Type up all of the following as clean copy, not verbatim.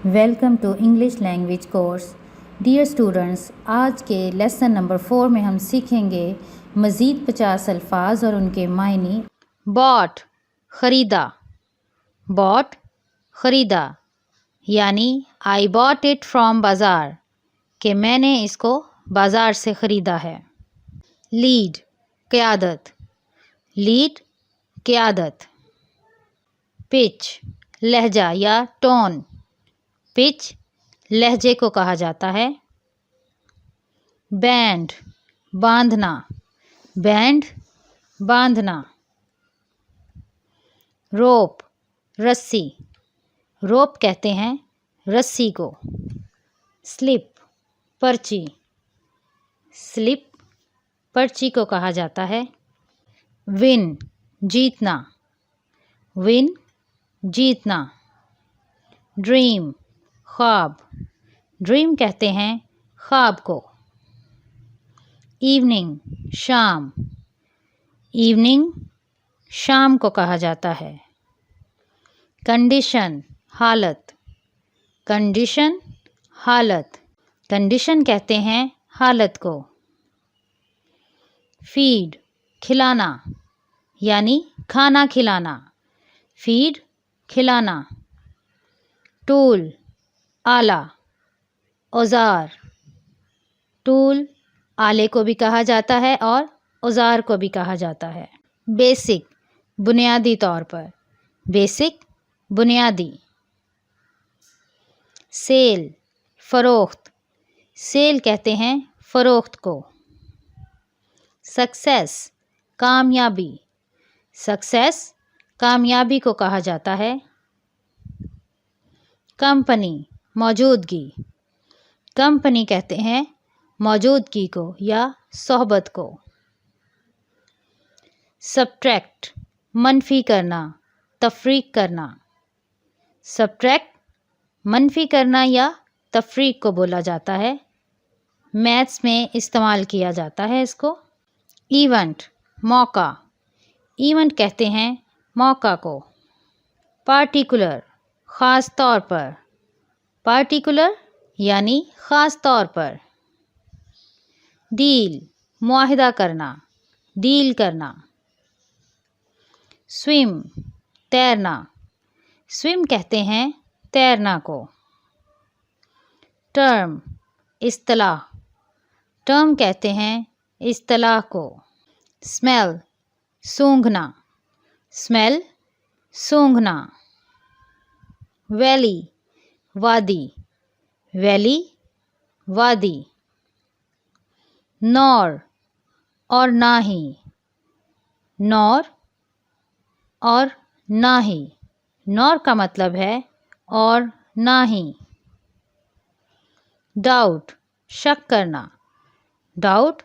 Welcome to English language course. Dear students, آج کے lesson number 4 میں ہم سیکھیں گے مزید 50 الفاظ اور ان کے معنی. bought خریدا، bought خریدا یعنی I bought it from بازار کہ میں نے اس کو بازار سے خریدا ہے. lead قیادت، lead قیادت. pitch لہجہ یا ٹون، پچ لہجے کو کہا جاتا ہے. بینڈ باندھنا، بینڈ باندھنا. روپ رسی، روپ کہتے ہیں رسی کو. سلپ پرچی، سلپ پرچی کو کہا جاتا ہے. ون جیتنا، ون جیتنا. ڈریم خواب، ڈریم کہتے ہیں خواب کو. ایوننگ شام، ایوننگ شام کو کہا جاتا ہے. کنڈیشن حالت، کنڈیشن حالت. کنڈیشن کہتے ہیں حالت کو. فیڈ کھلانا یعنی کھانا کھلانا، فیڈ کھلانا. ٹول آلہ، اوزار. ٹول آلے کو بھی کہا جاتا ہے اور اوزار کو بھی کہا جاتا ہے. بیسک بنیادی طور پر، بیسک بنیادی. سیل فروخت، سیل کہتے ہیں فروخت کو. سکسیس کامیابی، سکسیس کامیابی کو کہا جاتا ہے. کمپنی موجودگی، کمپنی کہتے ہیں موجودگی کو یا صحبت کو. سبٹریکٹ منفی کرنا، تفریق کرنا. سبٹریکٹ منفی کرنا یا تفریق کو بولا جاتا ہے. میتھس میں استعمال کیا جاتا ہے اس کو. ایونٹ موقع، ایونٹ کہتے ہیں موقع کو. پارٹیکولر خاص طور پر، پارٹیکولر یعنی خاص طور پر. ڈیل معاہدہ کرنا، ڈیل کرنا. سوئم تیرنا، سوئم کہتے ہیں تیرنا کو. ٹرم اصطلاح، ٹرم کہتے ہیں اصطلاح کو. اسمیل سونگھنا، اسمیل سونگھنا. ویلی وادی، ویلی وادی. نور اور نہ ہی، نور اور نہ ہی. نور کا مطلب ہے اور نہ ہی. ڈاؤٹ شک کرنا، ڈاؤٹ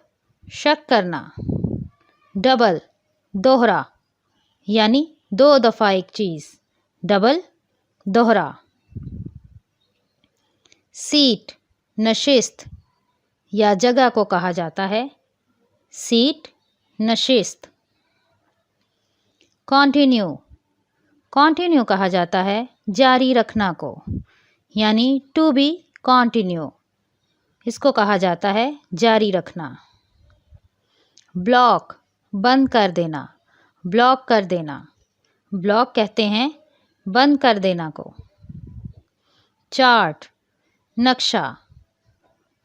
شک کرنا. ڈبل دوہرا یعنی دو دفعہ ایک چیز، ڈبل دوہرا. سیٹ نشست یا جگہ کو کہا جاتا ہے، سیٹ نشست. کنٹینیو، کنٹینیو کہا جاتا ہے جاری رکھنا کو، یعنی ٹو بی کنٹینیو، اس کو کہا جاتا ہے جاری رکھنا. بلاک بند کر دینا، بلاک کر دینا. بلاک کہتے ہیں بند کر دینا کو. چارٹ نقشہ،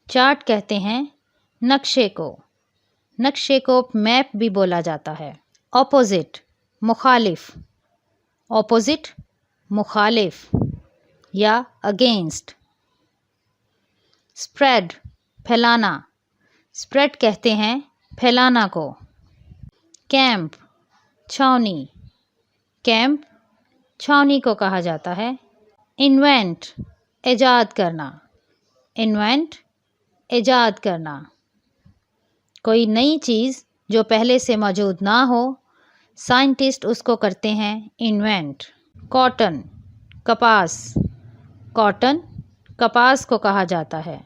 چارٹ کہتے ہیں نقشے کو، نقشے کو میپ بھی بولا جاتا ہے. اپوزٹ مخالف، اپوزٹ مخالف یا اگینسٹ. اسپریڈ پھیلانا، اسپریڈ کہتے ہیں پھیلانا کو. کیمپ چھاؤنی، کیمپ چھاؤنی کو کہا جاتا ہے. انوینٹ ایجاد کرنا، انوینٹ ایجاد کرنا. کوئی نئی چیز جو پہلے سے موجود نہ ہو، سائنٹسٹ اس کو کرتے ہیں انوینٹ. کاٹن کپاس، کاٹن کپاس کو کہا جاتا ہے.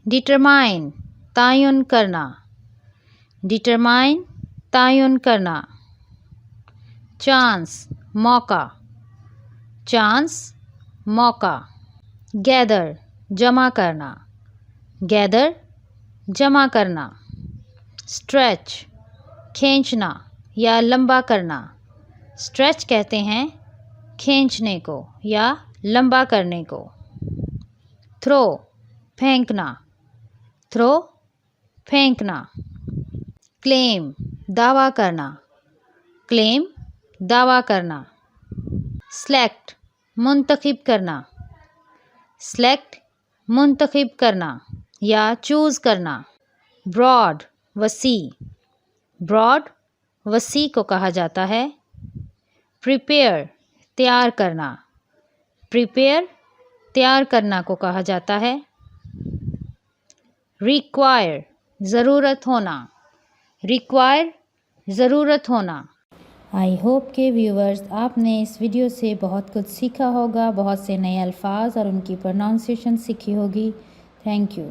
ڈٹرمائن تعین کرنا، ڈٹرمائن تعین کرنا. چانس موقع، چانس موقع. گیدر جمع کرنا. گیدر جمع کرنا. اسٹریچ کھینچنا یا لمبا کرنا. اسٹریچ کہتے ہیں کھینچنے کو یا لمبا کرنے کو. تھرو پھینکنا. تھرو پھینکنا. کلیم دعویٰ کرنا. کلیم دعویٰ کرنا. سلیکٹ منتخب کرنا. سلیکٹ منتخب کرنا یا چوز کرنا. براڈ وسیع. براڈ وسیع کو کہا جاتا ہے. پریپیئر تیار کرنا. پریپیئر تیار کرنا کو کہا جاتا ہے. ریکوائر ضرورت ہونا. ریکوائر ضرورت ہونا. آئی ہوپ کہ ویورز آپ نے اس ویڈیو سے بہت کچھ سیکھا ہوگا، بہت سے نئے الفاظ اور ان کی پروننسیشن سیکھی ہوگی. Thank you.